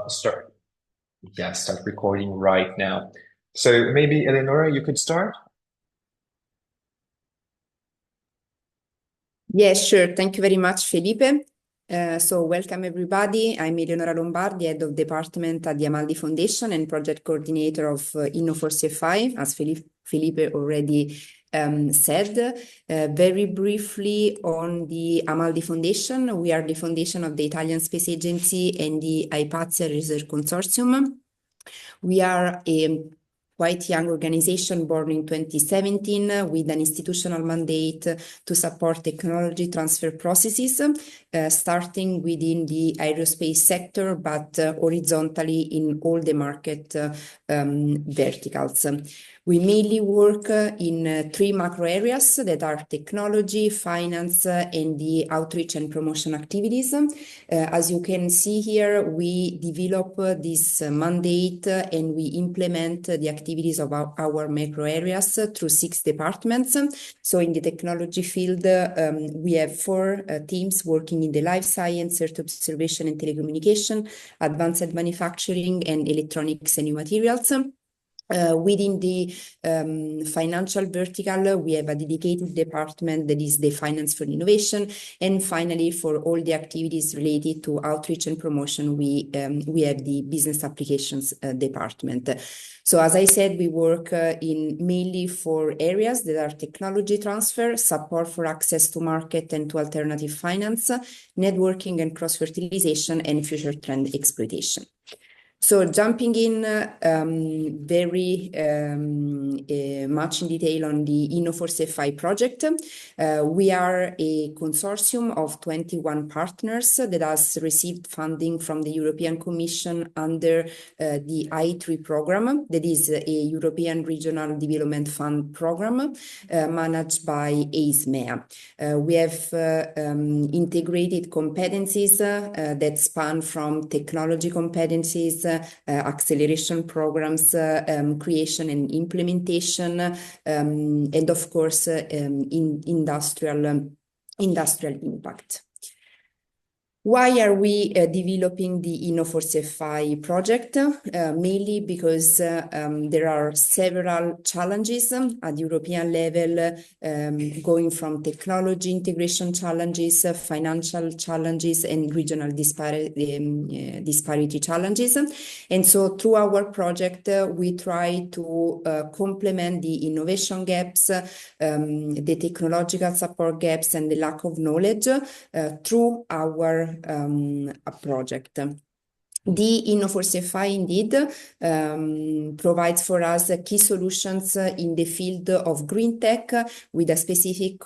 start. Yeah, start recording right now. So maybe Eleonora, you could start. Yes, sure. Thank you very much, Felipe. So welcome everybody. I'm Eleonora Lombardi, Head of Department at the Amaldi Foundation and Project Coordinator of INNO4CFI, as Felipe already said. Very briefly on the Amaldi Foundation, we are the foundation of the Italian Space Agency and the IPAZIA Research Consortium. We are a quite young organization born in 2017 with an institutional mandate to support technology transfer processes, starting within the aerospace sector, but horizontally in all the market verticals. We mainly work in three macro areas that are technology, finance, and the outreach and promotion activities. As you can see here, we develop this mandate and we implement the activities of our macro areas through 6 departments. So in the technology field, we have 4 teams working in the life science, Earth observation and telecommunication, advanced manufacturing, and electronics and new materials. Within the financial vertical, we have a dedicated department that is the finance for innovation. And finally, for all the activities related to outreach and promotion, we have the business applications department. So as I said, we work in mainly 4 areas that are technology transfer, support for access to market and to alternative finance, networking and cross-fertilization, and future trend exploitation. So jumping in very much in detail on the INNO4CFI project, we are a consortium of 21 partners that has received funding from the European Commission under the I3 program, that is a European Regional Development Fund program managed by SMEs. We have integrated competencies that span from technology competencies, acceleration programs, creation and implementation, and of course in industrial impact. Why are we developing the INNO4CFI project? Mainly because there are several challenges at European level, going from technology integration challenges, financial challenges, and regional disparity challenges. And so through our project, we try to complement the innovation gaps, the technological support gaps, and the lack of knowledge through our project. The INNO4CFI indeed provides for us key solutions in the field of green tech with a specific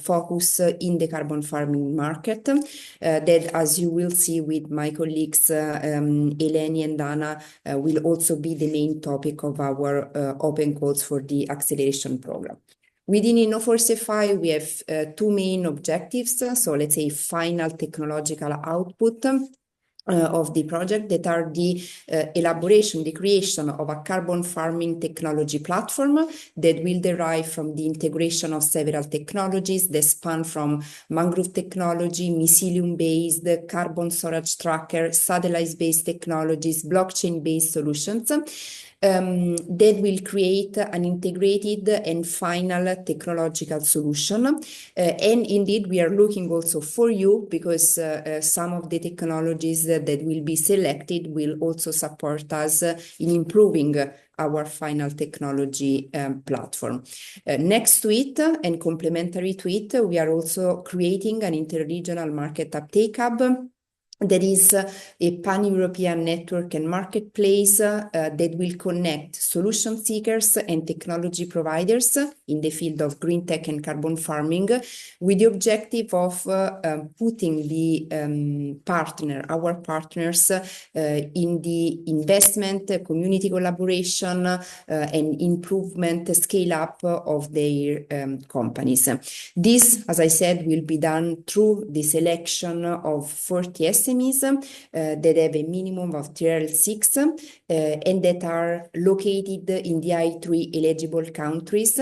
focus in the carbon farming market that, as you will see with my colleagues Eleni and Anna, will also be the main topic of our open calls for the acceleration program. Within INNO4CFI, we have 2 main objectives. So let's say final technological output of the project that are the elaboration, the creation of a carbon farming technology platform that will derive from the integration of several technologies that span from mangrove technology, mycelium-based, carbon storage tracker, satellite-based technologies, blockchain-based solutions. That will create an integrated and final technological solution. And indeed, we are looking also for you because some of the technologies that will be selected will also support us in improving our final technology platform. Next to it and complementary to it, we are also creating an interregional market uptake hub. That is a pan-European network and marketplace that will connect solution seekers and technology providers in the field of green tech and carbon farming, with the objective of putting the our partners in the investment, community collaboration, and improvement scale up of their companies. This, as I said, will be done through the selection of 40 SMEs that have a minimum of tier 6 and that are located in the I3 eligible countries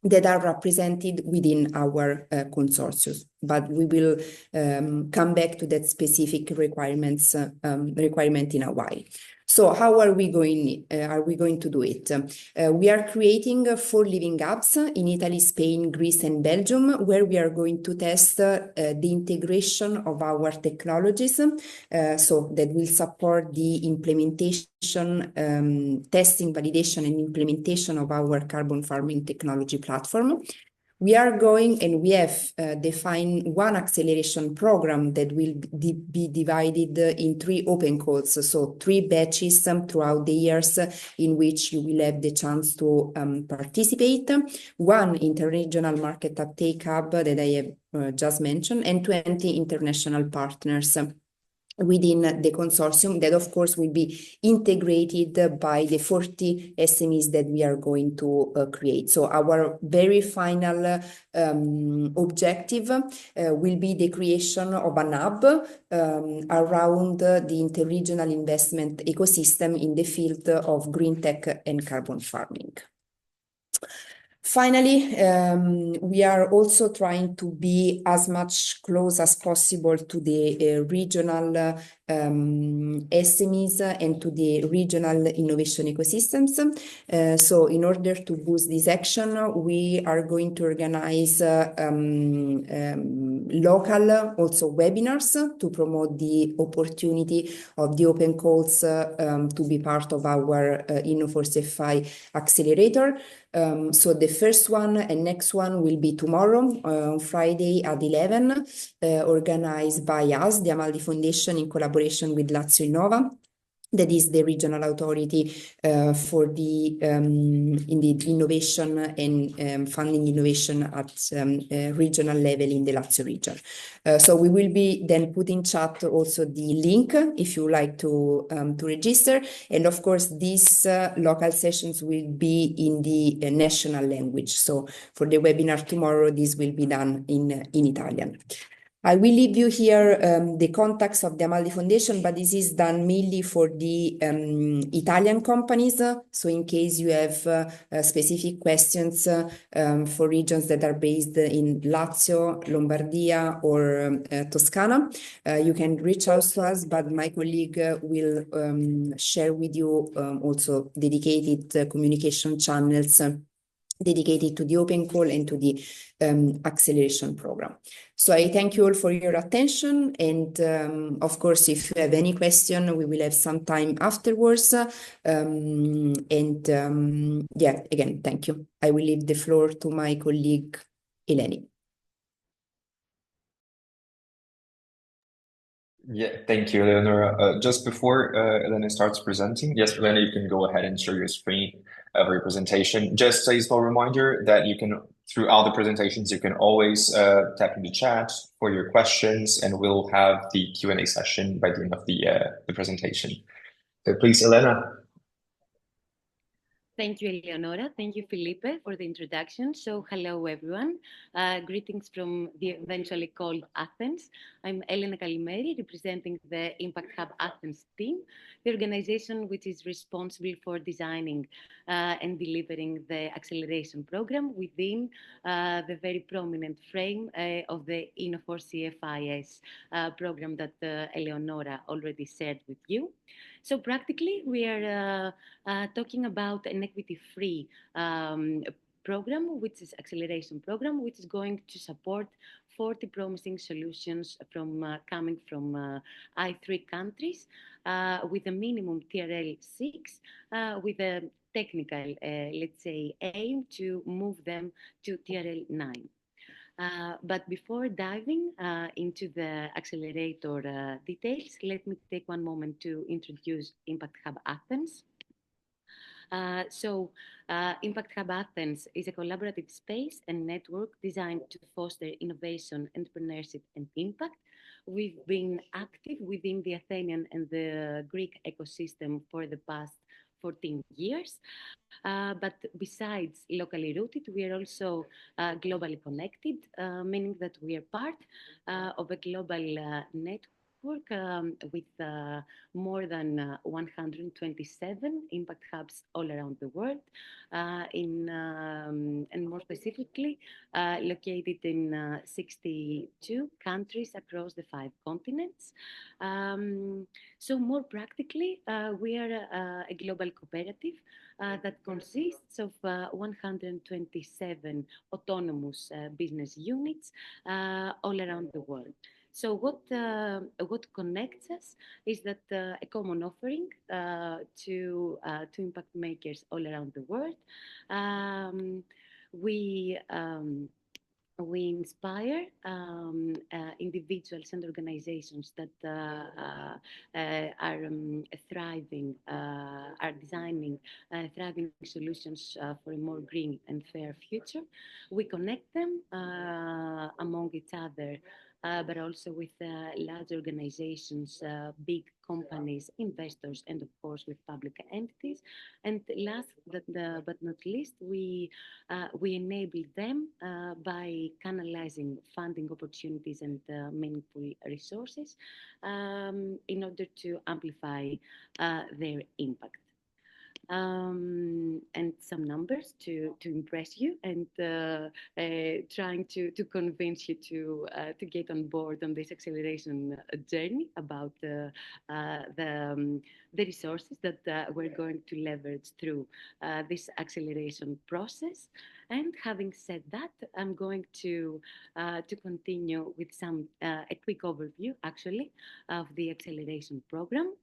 that are represented within our consortium. but we will come back to that specific requirement in a while. So how are we going to do it? We are creating 4 living hubs in Italy, Spain, Greece, and Belgium, where we are going to test the integration of our technologies, so that will support the implementation, testing, validation, and implementation of our carbon farming technology platform. We are going, and we have defined one acceleration program that will be divided in 3 open calls, so 3 batches throughout the years in which you will have the chance to participate. 1 interregional market uptake hub that I have just mentioned, and 20 international partners within the consortium that, of course, will be integrated by the 40 SMEs that we are going to create. So our very final objective will be the creation of an hub around the interregional investment ecosystem in the field of green tech and carbon farming. Finally, we are also trying to be as much close as possible to the regional SMEs and to the regional innovation ecosystems. So in order to boost this action, we are going to organize local also webinars to promote the opportunity of the open calls to be part of our INNO4CFI accelerator. So the first one and next one will be tomorrow, on Friday at 11, organized by us, the Amaldi Foundation, in collaboration with Lazio Innova. That is the regional authority for the in the innovation and funding innovation at regional level in the Lazio region. So we will be then put in chat also the link if you like to register, and of course these local sessions will be in the national language. So for the webinar tomorrow, this will be done in Italian. I will leave you here the contacts of the Amaldi Foundation, but this is done mainly for the Italian companies. So in case you have specific questions for regions that are based in Lazio, Lombardia, or Toscana, you can reach out to us, but my colleague will share with you also dedicated communication channels dedicated to the open call and to the acceleration program. So I thank you all for your attention, and of course, if you have any question, we will have some time afterwards. Yeah, again, thank you. I will leave the floor to my colleague, Eleni. Yeah, thank you, Eleonora. Just before Elena starts presenting, yes, Elena, you can go ahead and share your screen of your presentation. Just a small reminder that you can, throughout the presentations, you can always tap in the chat for your questions, and we'll have the Q&A session by the end of the presentation. So please, Elena. Thank you, Eleonora. Thank you, Felipe, for the introduction. So hello, everyone. Greetings from the eventually called Athens. I'm Elena Kalimeri, representing the Impact Hub Athens team, the organization which is responsible for designing and delivering the acceleration program within the very prominent frame of the INNO4CFIs program that Eleonora already shared with you. So practically, we are talking about an equity-free program, which is acceleration program, which is going to support 40 promising solutions from coming from I3 countries with a minimum TRL 6, with a technical, let's say, aim to move them to TRL 9. But before diving into the accelerator details, let me take one moment to introduce Impact Hub Athens. Impact Hub Athens is a collaborative space and network designed to foster innovation, entrepreneurship, and impact. We've been active within the Athenian and the Greek ecosystem for the past 14 years. But besides locally rooted, we are also globally connected, meaning that we are part of a global network network with more than 127 impact hubs all around the world, and more specifically, located in 62 countries across the 5 continents. So more practically, we are a global cooperative that consists of 127 autonomous business units all around the world. So what connects us is that a common offering to impact makers all around the world. We inspire individuals and organizations that are thriving, are designing thriving solutions for a more green and fair future. We connect them among each other, but also with large organizations, big companies, investors, and of course with public entities. And last but not least, we enable them by canalizing funding opportunities and meaningful resources in order to amplify their impact. And some numbers to impress you, and trying to convince you to get on board on this acceleration journey about the resources that we're going to leverage through this acceleration process. And having said that, I'm going to continue with a quick overview, actually, of the acceleration program.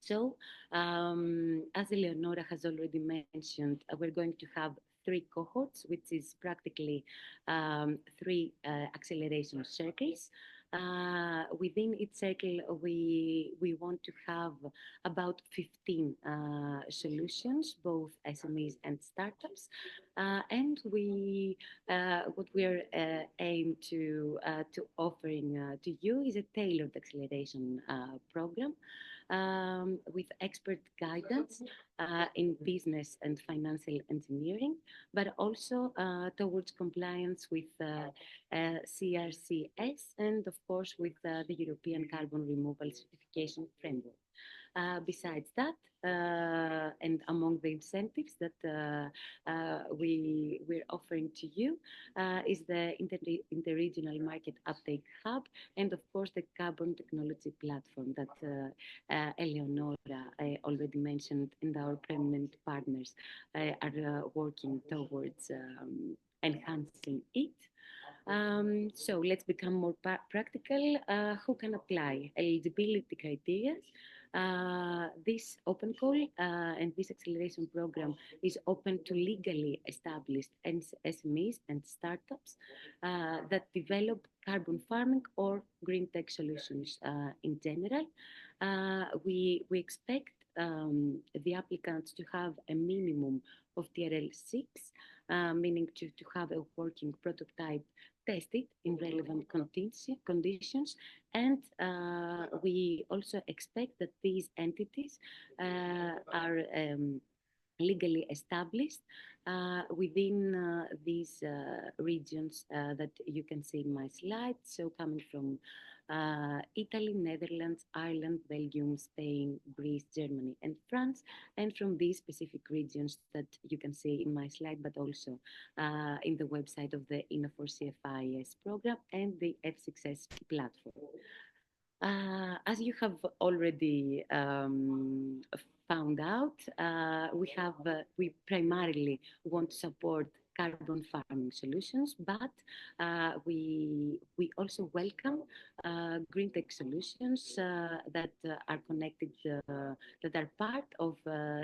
So, as Eleonora has already mentioned, we're going to have 3 cohorts, which is practically 3 acceleration circles. Within each circle, we want to have about 15 solutions, both SMEs and startups. And what we're aim to offering to you is a tailored acceleration program. With expert guidance in business and financial engineering, but also towards compliance with CRCS and, of course, with the European Carbon Removal Certification Framework. Besides that, and among the incentives that we're offering to you is the Interregional Market Uptake Hub, and of course the Carbon Technology Platform that Eleonora already mentioned, and our permanent partners are working towards enhancing it. So let's become more practical. Who can apply? Eligibility criteria. This open call and this acceleration program is open to legally established SMEs and startups that develop carbon farming or green tech solutions in general. We expect the applicants to have a minimum of TRL 6, meaning to have a working prototype tested in relevant conditions. And we also expect that these entities are legally established within these regions that you can see in my slide. So coming from Italy, Netherlands, Ireland, Belgium, Spain, Greece, Germany, and France, and from these specific regions that you can see in my slide, but also in the website of the INNO4CFIs program and the F6S platform. As you have already found out, we primarily want to support carbon farming solutions, but we also welcome green tech solutions that are connected, that are part of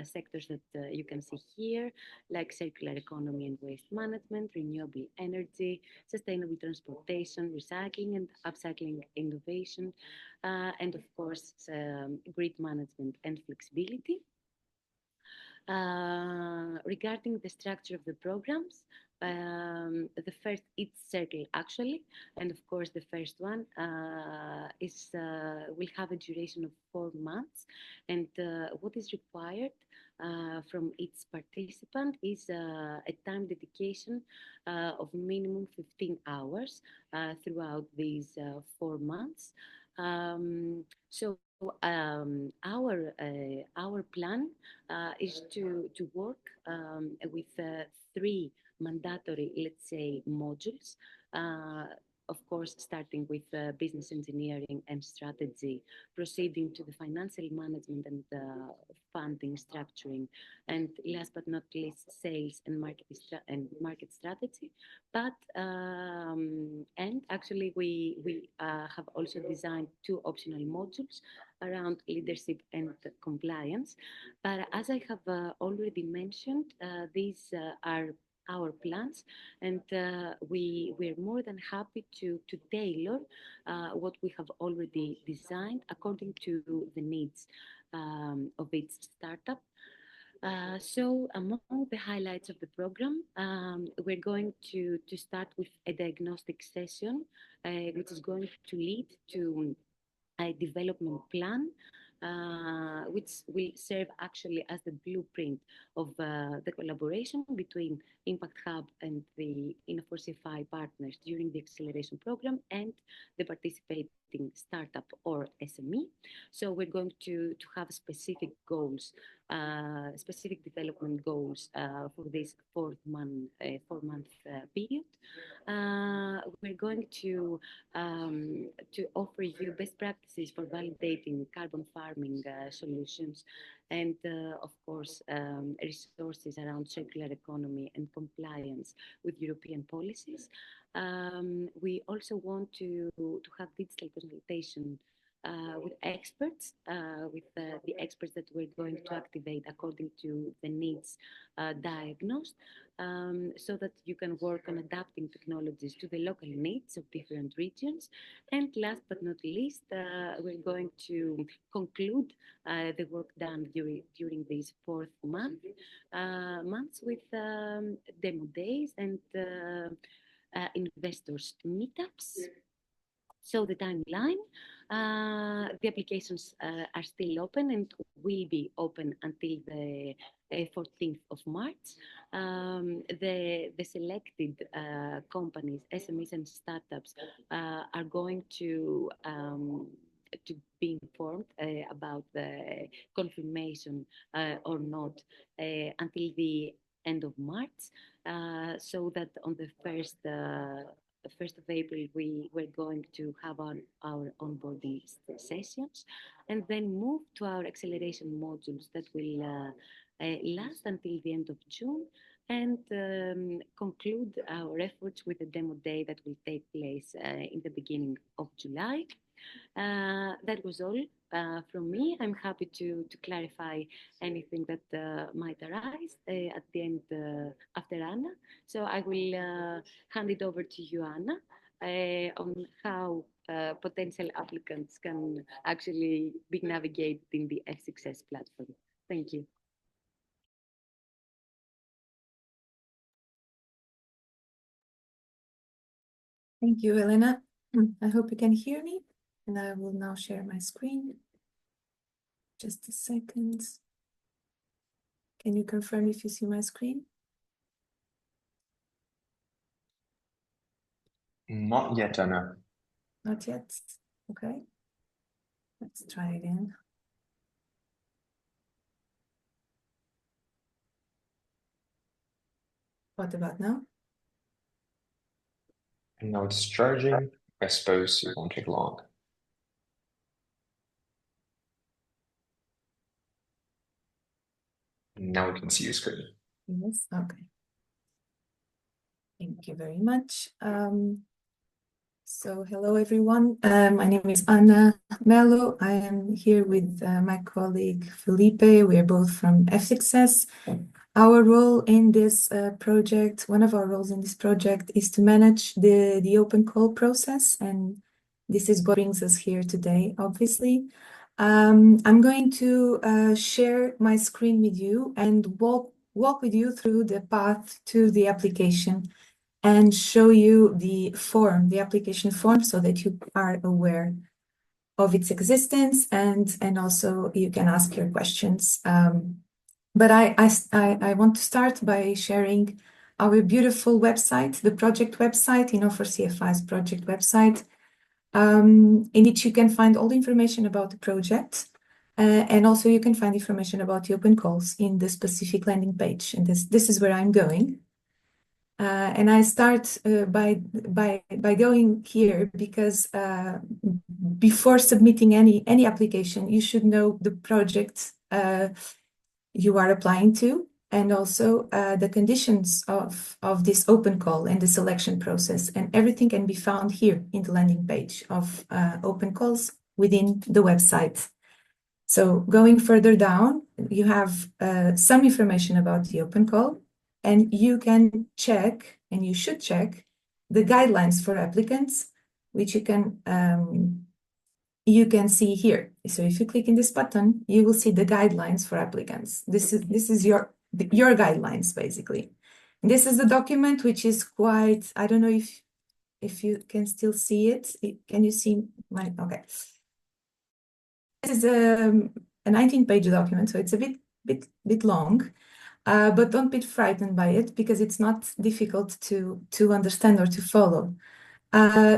sectors that you can see here, like circular economy and waste management, renewable energy, sustainable transportation, recycling and upcycling innovation, and of course, grid management and flexibility. Regarding the structure of the programs, the first, each circle actually, and of course the first one will have a duration of 4 months, and what is required from each participant is a time dedication of minimum 15 hours throughout these 4 months. So our plan is to work with three mandatory, let's say, modules. Of course, starting with business engineering and strategy, proceeding to the financial management and funding structuring, and last but not least, sales and market strategy. But and actually, we have also designed two optional modules around leadership and compliance. But as I have already mentioned, these are our plans, and we're more than happy to tailor what we have already designed according to the needs of each startup. So among the highlights of the program, we're going to start with a diagnostic session, which is going to lead to a development plan, which will serve actually as the blueprint of the collaboration between Impact Hub and the INNO4CFI partners during the acceleration program and the participating startup or SME. So we're going to have specific goals, specific development goals for this four-month period. We're going to offer you best practices for validating carbon farming solutions, and of course resources around circular economy and compliance with European policies. We also want to have digital consultation with experts, with the experts that we're going to activate according to the needs diagnosed, so that you can work on adapting technologies to the local needs of different regions. And last but not least, we're going to conclude the work done during these months with demo days and investors meetups. So the timeline, the applications are still open and will be open until the 14th of March. The selected companies, SMEs and startups, are going to be informed about the confirmation or not until the end of March, so that on the 1st of April, we're going to have our onboarding sessions, and then move to our acceleration modules that will last until the end of June, and conclude our efforts with a demo day that will take place in the beginning of July. That was all from me. I'm happy to clarify anything that might arise at the end after Anna. So I will hand it over to you, Anna, on how potential applicants can actually be navigated in the F6S platform. Thank you. Thank you, Elena. I hope you can hear me, and I will now share my screen. Just a second. Can you confirm if you see my screen? Not yet, Anna. Not yet. Okay. Let's try again. What about now? And now it's charging. I suppose it won't take long. Now we can see your screen. Yes, okay. Thank you very much. So hello, everyone. My name is Anna Melo. I am here with my colleague Felipe. We are both from F6S. Our role in this project, one of our roles in this project, is to manage the open call process, and this is what brings us here today, obviously. I'm going to share my screen with you and walk with you through the path to the application and show you the form, the application form, so that you are aware of its existence, and also you can ask your questions. But I want to start by sharing our beautiful website, the project website, INNO4CFI's project website. in which you can find all the information about the project. And also you can find information about the open calls in the specific landing page. And this is where I'm going. And I start by going here because before submitting any application, you should know the project you are applying to, and also the conditions of this open call and the selection process. And everything can be found here in the landing page of open calls within the website. So going further down, you have some information about the open call, and you can check, and you should check, the guidelines for applicants, which you can see here. So if you click in this button, you will see the guidelines for applicants. This is your guidelines, basically. And this is the document, which is quite, I don't know if you can still see it. Can you see my, okay. This is a 19-page document, so it's a bit long, but don't be frightened by it because it's not difficult to understand or to follow.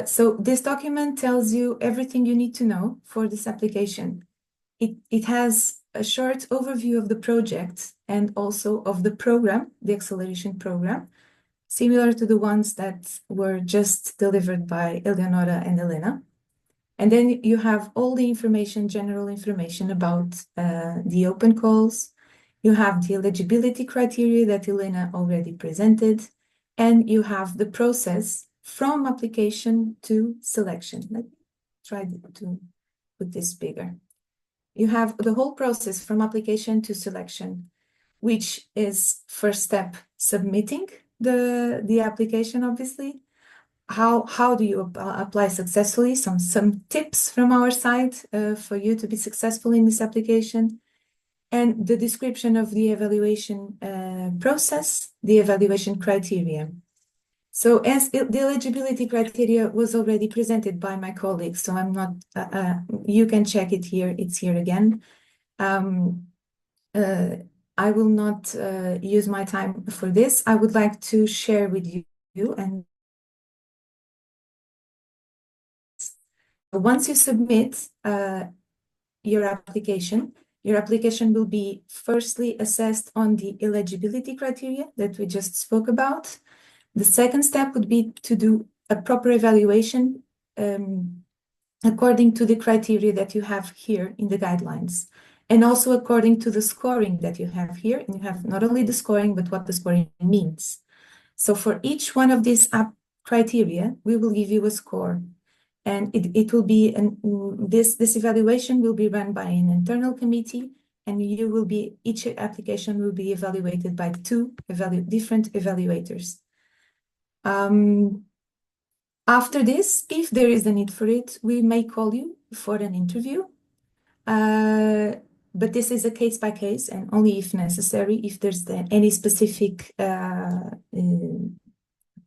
So this document tells you everything you need to know for this application. It has a short overview of the project and also of the program, the acceleration program, similar to the ones that were just delivered by Eleonora and Elena. And then you have all the information, general information about the open calls. You have the eligibility criteria that Elena already presented, and you have the process from application to selection. Let me try to put this bigger. You have the whole process from application to selection, which is first step, submitting the application, obviously. How do you apply successfully? Some tips from our side for you to be successful in this application, and the description of the evaluation process, the evaluation criteria. So as the eligibility criteria was already presented by my colleagues, so I'm not, you can check it here, it's here again. I will not use my time for this. I would like to share with you, and once you submit your application will be firstly assessed on the eligibility criteria that we just spoke about. The second step would be to do a proper evaluation according to the criteria that you have here in the guidelines, and also according to the scoring that you have here. And you have not only the scoring, but what the scoring means. So for each one of these criteria, we will give you a score. And it will be, this evaluation will be run by an internal committee, and each application will be evaluated by two different evaluators. After this, if there is a need for it, we may call you for an interview. But this is a case by case, and only if necessary, if there's any specific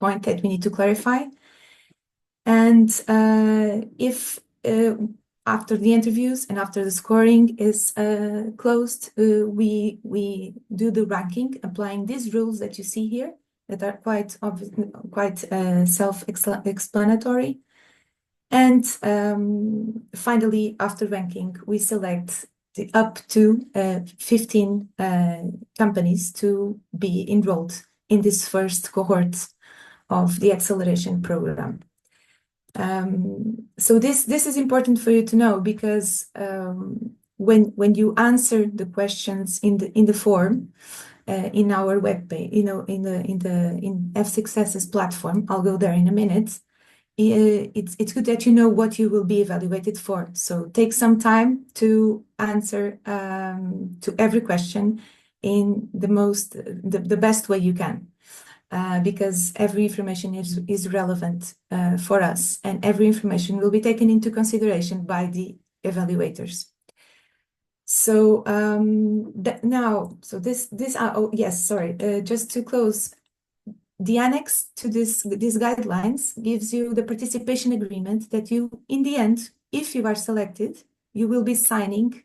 point that we need to clarify. And if after the interviews and after the scoring is closed, we do the ranking, applying these rules that you see here that are quite self-explanatory. And finally, after ranking, we select up to 15 companies to be enrolled in this first cohort of the acceleration program. So this is important for you to know, because when you answer the questions in the form in our webpage, in F6S's platform, I'll go there in a minute. It's good that you know what you will be evaluated for. So take some time to answer to every question in the best way you can. Because every information is relevant for us, and every information will be taken into consideration by the evaluators. So just to close, the annex to these guidelines gives you the participation agreement that you, in the end, if you are selected, you will be signing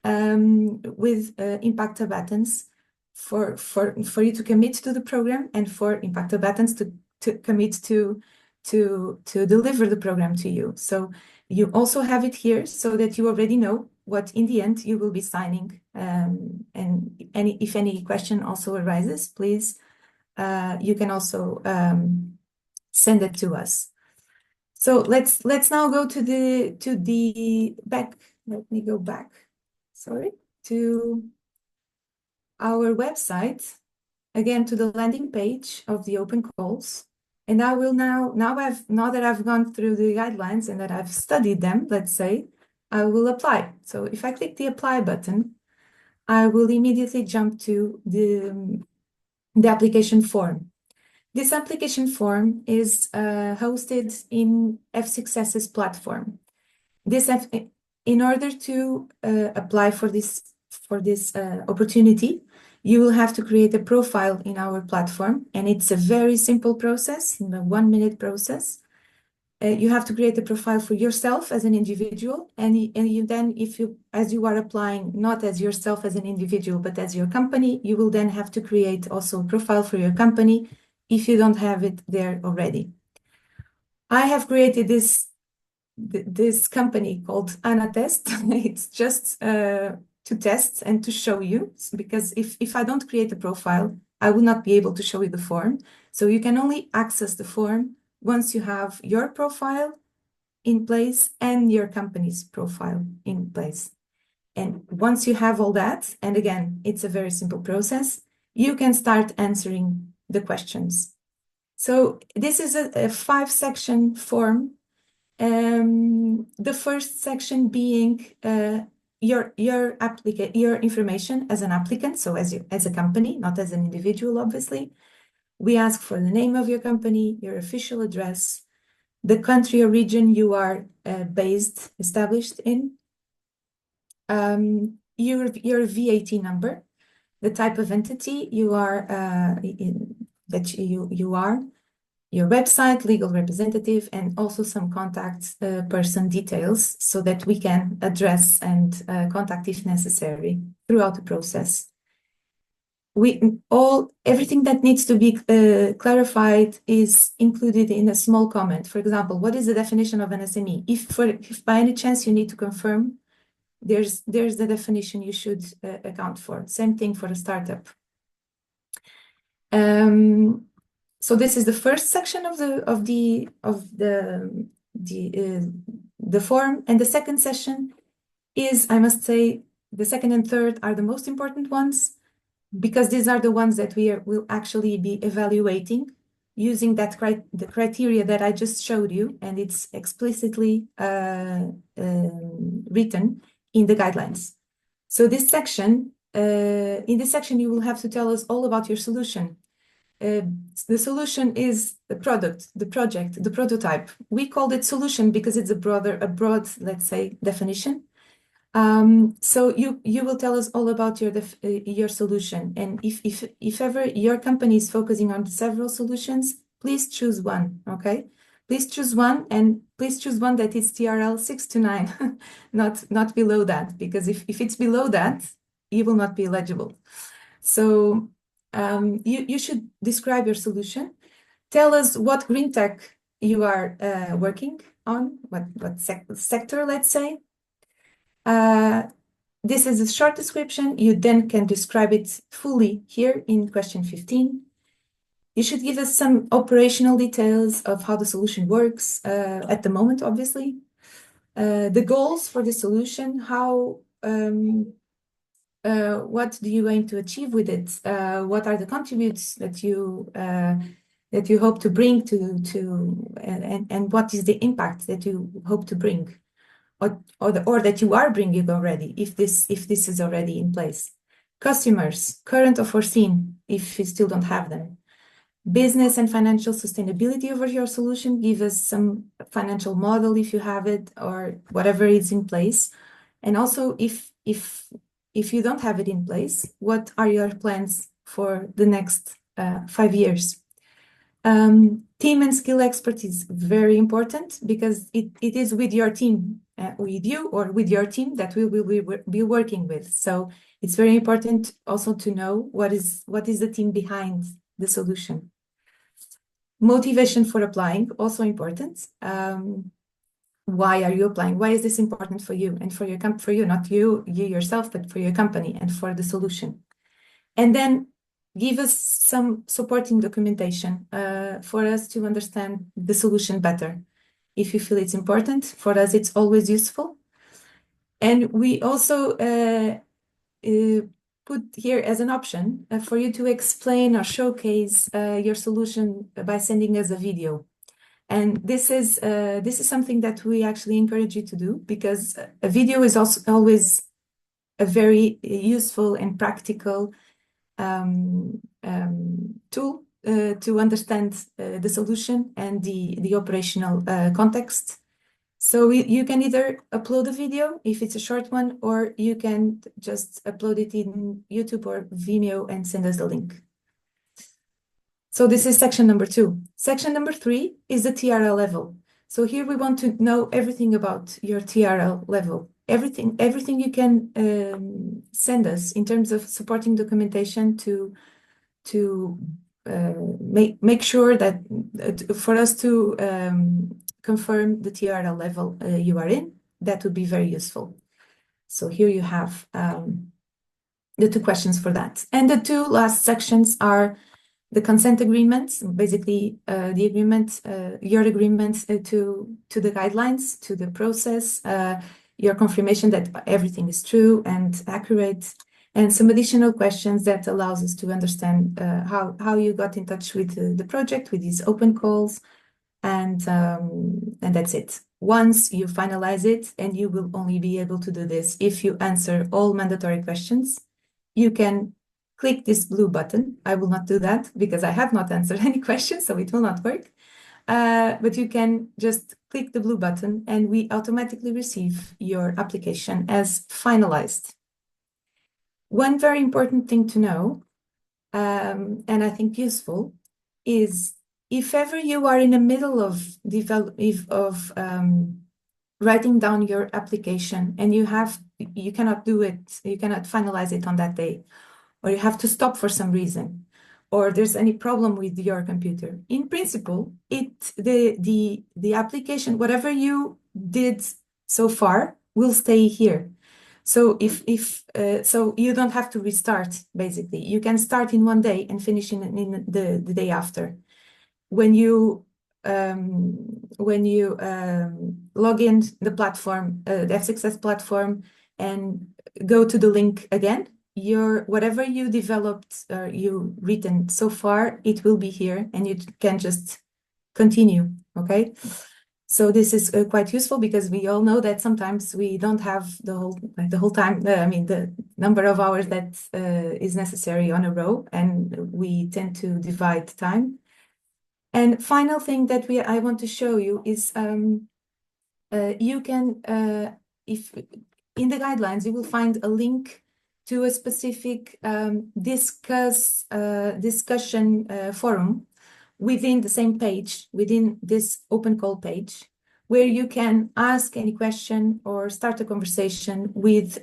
with Impacta Buttons for you to commit to the program, and for Impacta Buttons to commit to to deliver the program to you. So you also have it here so that you already know what in the end you will be signing. And if any question also arises, please, you can also send it to us. So let's now go to the back. Let me go back. Sorry, to our website, again to the landing page of the open calls. And I will now that I've gone through the guidelines and that I've studied them, let's say, I will apply. So if I click the apply button, I will immediately jump to the application form. This application form is hosted in F6S's platform. In order to apply for this opportunity, you will have to create a profile in our platform, and it's a very simple process, a 1-minute process. You have to create a profile for yourself as an individual, and you then, as you are applying not as yourself as an individual, but as your company, you will then have to create also a profile for your company if you don't have it there already. I have created this company called AnaTest. It's just to test and to show you, because if I don't create a profile, I will not be able to show you the form. So you can only access the form once you have your profile in place and your company's profile in place. And once you have all that, and again, it's a very simple process, you can start answering the questions. So this is a 5-section form. The first section being your information as an applicant, so as a company, not as an individual, obviously. We ask for the name of your company, your official address, the country or region you are established in, your VAT number, the type of entity you are you are, your website, legal representative, and also some contact person details so that we can address and contact if necessary throughout the process. Everything that needs to be clarified is included in a small comment. For example, what is the definition of an SME? If by any chance you need to confirm, there's the definition you should account for. Same thing for a startup. So this is the first section of the form, and the second session is, I must say, the second and third are the most important ones, because these are the ones that will actually be evaluating using the criteria that I just showed you, and it's explicitly written in the guidelines. So this section, in this section, you will have to tell us all about your solution. The solution is the product, the project, the prototype. We called it solution because it's a broad, let's say, definition. So you will tell us all about your solution, and if ever your company is focusing on several solutions, please choose one. Okay, please choose one, and please choose one that is TRL 6 to 9, not below that, because if it's below that, you will not be eligible. So you should describe your solution. Tell us what GreenTech you are working on, what sector, let's say. This is a short description. You then can describe it fully here in question 15. You should give us some operational details of how the solution works at the moment, obviously. The goals for the solution, what do you aim to achieve with it? What are the contributes that you hope to bring and what is the impact that you hope to bring, or that you are bringing already, if this is already in place? Customers, current or foreseen, if you still don't have them. Business and financial sustainability over your solution. Give us some financial model if you have it, or whatever is in place. And also, if you don't have it in place, what are your plans for the next 5 years? Team and skill expertise, very important, because it is with your team, with you or with your team, that we will be working with. So it's very important also to know what is the team behind the solution. Motivation for applying, also important. Why are you applying? Why is this important for you and for your for you, not you yourself, but for your company and for the solution? And then give us some supporting documentation for us to understand the solution better. If you feel it's important, for us, it's always useful. And we also put here as an option for you to explain or showcase your solution by sending us a video. And this is something that we actually encourage you to do, because a video is also always a very useful and practical tool to understand the solution and the operational context. So you can either upload a video if it's a short one, or you can just upload it in YouTube or Vimeo and send us the link. So this is section number 2. Section number 3 is the TRL level. So here we want to know everything about your TRL level. Everything you can send us in terms of supporting documentation to make sure that for us to confirm the TRL level you are in, that would be very useful. So here you have the 2 questions for that. And the 2 last sections are the consent agreements, basically the agreement, your agreement to the guidelines, to the process, your confirmation that everything is true and accurate, and some additional questions that allows us to understand how you got in touch with the project, with these open calls, and that's it. Once you finalize it, and you will only be able to do this if you answer all mandatory questions, you can click this blue button. I will not do that because I have not answered any questions, so it will not work. But you can just click the blue button and we automatically receive your application as finalized. One very important thing to know, and I think useful, is if ever you are in the middle of writing down your application and you cannot do it, you cannot finalize it on that day, or you have to stop for some reason, or there's any problem with your computer. In principle, the application, whatever you did so far, will stay here. So so you don't have to restart. Basically, you can start in one day and finish in the day after. When you log in the platform, the F6S platform, and go to the link again, whatever you developed or you written so far, it will be here and you can just continue. Okay, so this is quite useful because we all know that sometimes we don't have the whole time, the number of hours that is necessary on a row, and we tend to divide time. And final thing that I want to show you is you can, if in the guidelines, you will find a link to a specific discussion forum within the same page, within this open call page, where you can ask any question or start a conversation with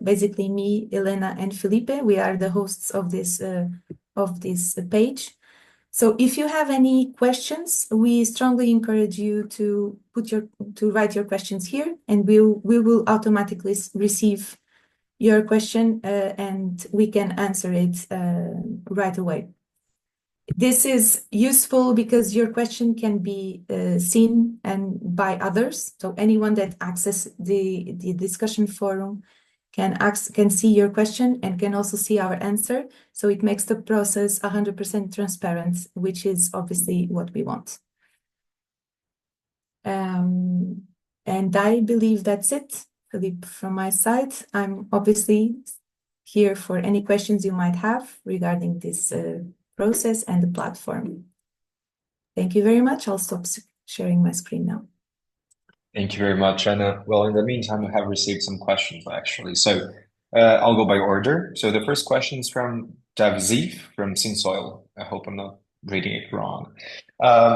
basically me, Elena, and Felipe. We are the hosts of this page. So if you have any questions, we strongly encourage you to write your questions here, and we will automatically receive your question and we can answer it right away. This is useful because your question can be seen and by others. So anyone that accesses the discussion forum can see your question and can also see our answer. So it makes the process 100% transparent, which is obviously what we want. And I believe that's it, Philippe, from my side. I'm obviously here for any questions you might have regarding this process and the platform. Thank you very much. I'll stop sharing my screen now. Thank you very much, Anna. Well, in the meantime, we have received some questions, actually. So I'll go by order. So the first question is from Davzif from Sinsoil. I hope I'm not reading it wrong.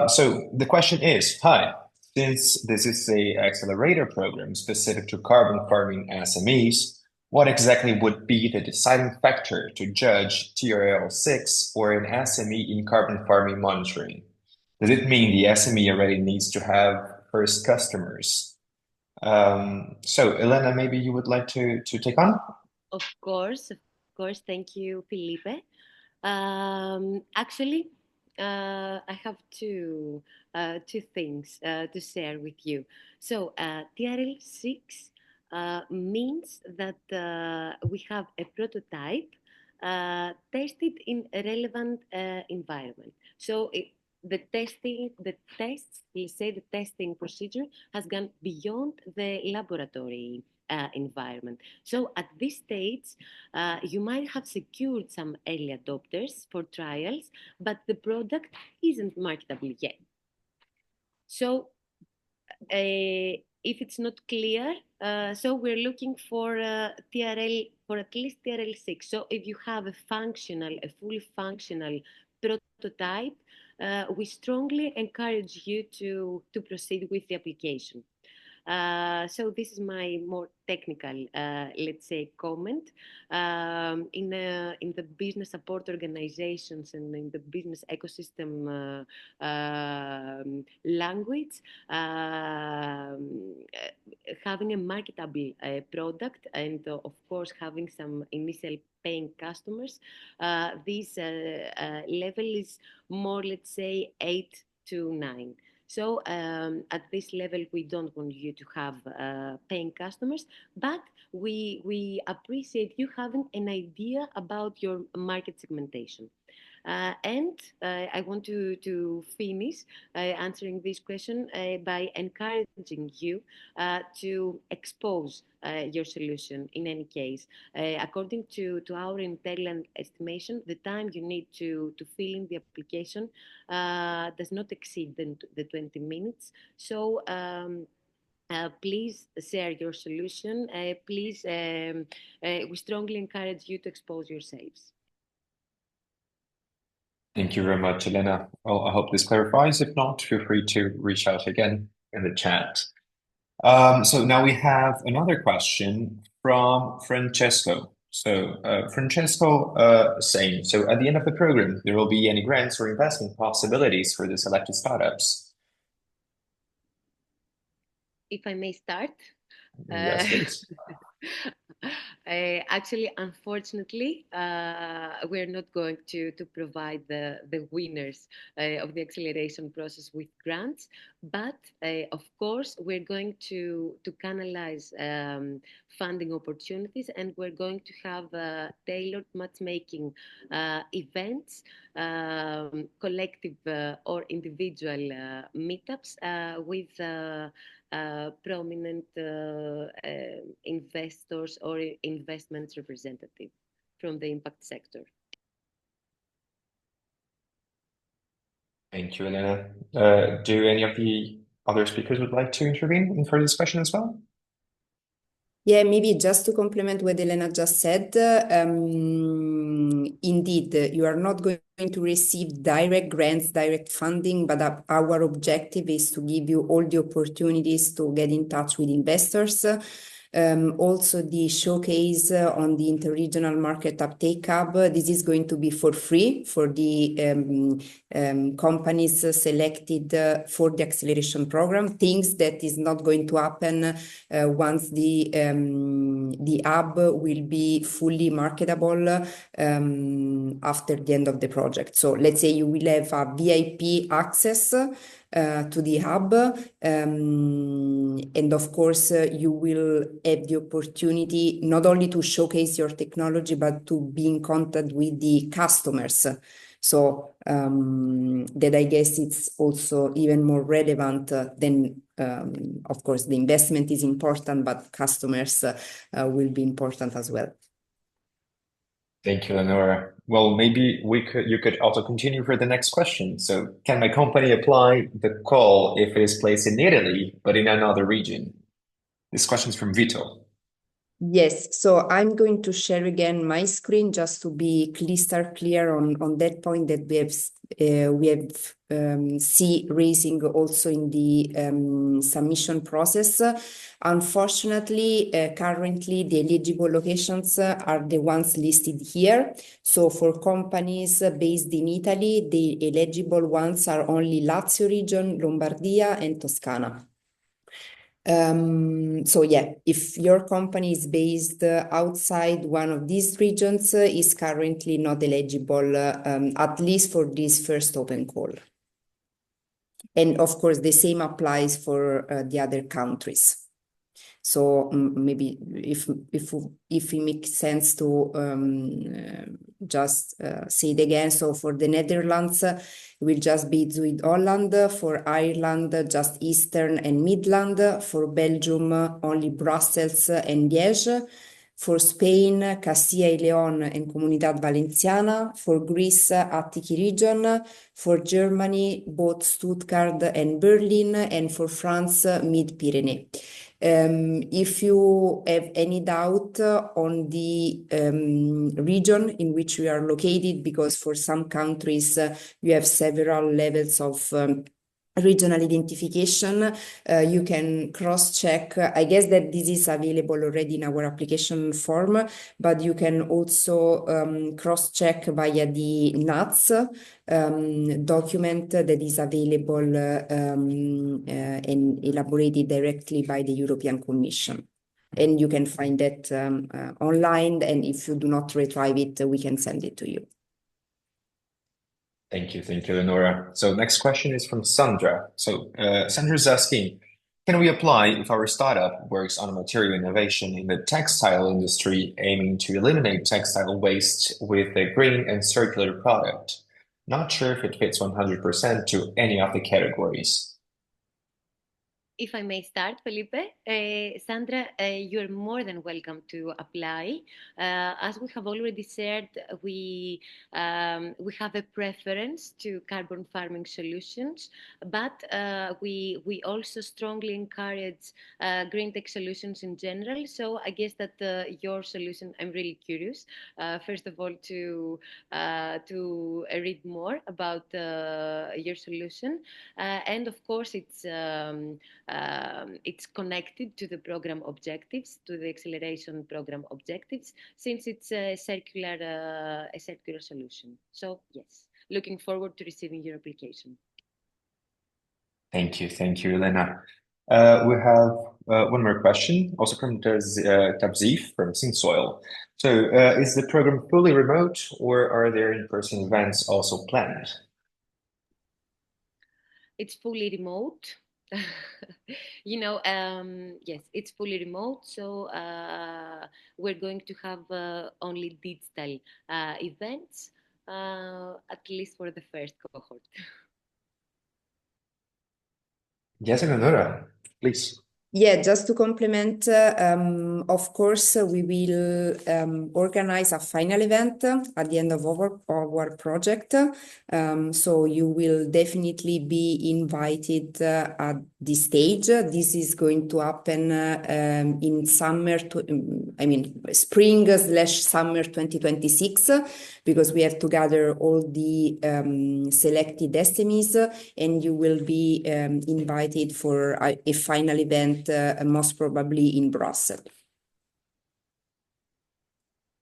So the question is, hi, since this is an accelerator program specific to carbon farming SMEs, what exactly would be the deciding factor to judge TRL 6 or an SME in carbon farming monitoring? Does it mean the SME already needs to have first customers? So Elena, maybe you would like to take on? Of course. Thank you, Felipe. Actually, I have two things to share with you. So TRL 6 means that we have a prototype tested in a relevant environment. So the testing procedure has gone beyond the laboratory environment. So at this stage, you might have secured some early adopters for trials, but the product isn't marketable yet. So if it's not clear, so we're looking for TRL, for at least TRL 6. So if you have a fully functional prototype, we strongly encourage you to proceed with the application. So this is my more technical, let's say, comment. In the business support organizations and in the business ecosystem language, having a marketable product and of course having some initial paying customers, this level is more, let's say, 8 to 9. So at this level, we don't want you to have paying customers, but we appreciate you having an idea about your market segmentation. And I want to finish answering this question by encouraging you to expose your solution in any case. According to our internal estimation, the time you need to fill in the application does not exceed the 20 minutes. So please share your solution. Please, we strongly encourage you to expose yourselves. Thank you very much, Elena. Well, I hope this clarifies. If not, feel free to reach out again in the chat. So now we have another question from Francesco. So Francesco saying, so at the end of the program, there will be any grants or investment possibilities for the selected startups? If I may start. Yes, please. Actually, unfortunately, we're not going to provide the winners of the acceleration process with grants, but of course, we're going to canalize funding opportunities, and we're going to have tailored matchmaking events, collective or individual meetups with prominent investors or investments representative from the impact sector. Thank you, Elena. Do any of the other speakers would like to intervene in further discussion as well? Yeah, maybe just to complement what Elena just said, indeed, you are not going to receive direct grants, direct funding, but our objective is to give you all the opportunities to get in touch with investors. Also, the showcase on the Interregional Market Uptake Hub, this is going to be for free for the companies selected for the acceleration program. Things that is not going to happen once the hub will be fully marketable after the end of the project. So let's say you will have a VIP access to the hub, and of course you will have the opportunity not only to showcase your technology but to be in contact with the customers. So that I guess it's also even more relevant than of course the investment is important, but customers will be important as well. Thank you, Leonora. Well, maybe you could also continue for the next question. So, can my company apply the call if it is placed in Italy but in another region? This question is from Vito. Yes, so I'm going to share again my screen just to be crystal clear on that point that we have see raising also in the submission process. Unfortunately, currently the eligible locations are the ones listed here. So for companies based in Italy, the eligible ones are only Lazio region, Lombardia, and Toscana. So yeah, if your company is based outside one of these regions, is currently not eligible, at least for this first open call. And of course, the same applies for the other countries. So maybe if it makes sense to just say it again. So for the Netherlands, it will just be Zuid-Holland. For Ireland, just Eastern and Midland. For Belgium, only Brussels and Liège. For Spain, Castilla y León and Comunidad Valenciana. For Greece, Attica region. For Germany, both Stuttgart and Berlin. And for France, Mid-Pyrenees. If you have any doubt on the region in which we are located, because for some countries you have several levels of regional identification, you can cross-check. I guess that this is available already in our application form, but you can also cross-check via the NATS document that is available and elaborated directly by the European Commission. And you can find that online, and if you do not retrieve it, we can send it to you. Thank you, Eleonora. So next question is from Sandra. So Sandra's asking, can we apply if our startup works on a material innovation in the textile industry, aiming to eliminate textile waste with a green and circular product? Not sure if it fits 100% to any of the categories. If I may start, Felipe. Sandra, you're more than welcome to apply. As we have already said, we have a preference to carbon farming solutions, but we also strongly encourage green tech solutions in general. So I guess that your solution, I'm really curious, first of all, to read more about your solution. And of course, it's connected to the program objectives, to the acceleration program objectives, since it's a circular solution. So yes, looking forward to receiving your application. Thank you, Elena. We have one more question, also from Tabzif from Sinsoil. So is the program fully remote, or are there in-person events also planned? It's fully remote. Yes, it's fully remote. So we're going to have only digital events, at least for the first cohort. Yes, Eleonora, please. Yeah, just to complement, of course, we will organize a final event at the end of our project. So you will definitely be invited at this stage. This is going to happen in spring/summer 2026, because we have to gather all the selected SMEs, and you will be invited for a final event, most probably in Brussels.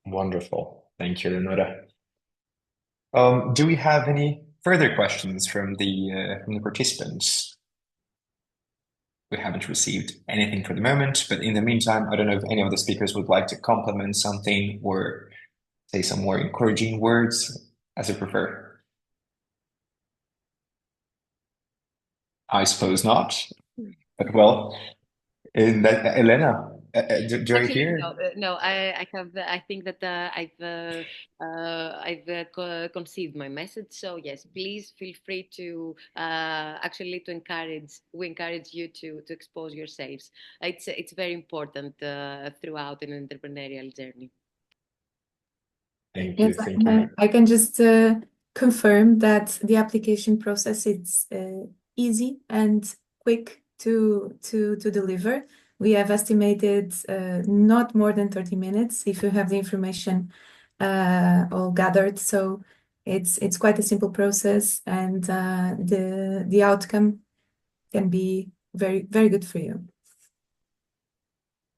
Wonderful. Thank you, Eleonora. Do we have any further questions from the participants? We haven't received anything for the moment, but in the meantime, I don't know if any of the speakers would like to compliment something or say some more encouraging words, as you prefer. I suppose not, but well, in that, Elena, do I hear? No, I think that I've conceived my message. So yes, please feel free to we encourage you to expose yourselves. It's very important throughout an entrepreneurial journey. Thank you. Thank you. I can just confirm that the application process is easy and quick to deliver. We have estimated not more than 30 minutes if you have the information all gathered. So it's quite a simple process, and the outcome can be very, very good for you.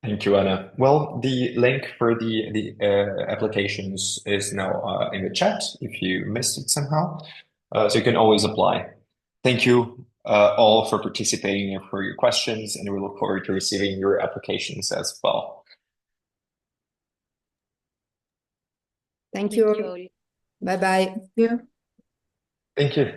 Thank you, Anna. Well, the link for the applications is now in the chat if you missed it somehow. So you can always apply. Thank you all for participating and for your questions, and we look forward to receiving your applications as well. Thank you. Bye-bye. Yeah. Thank you.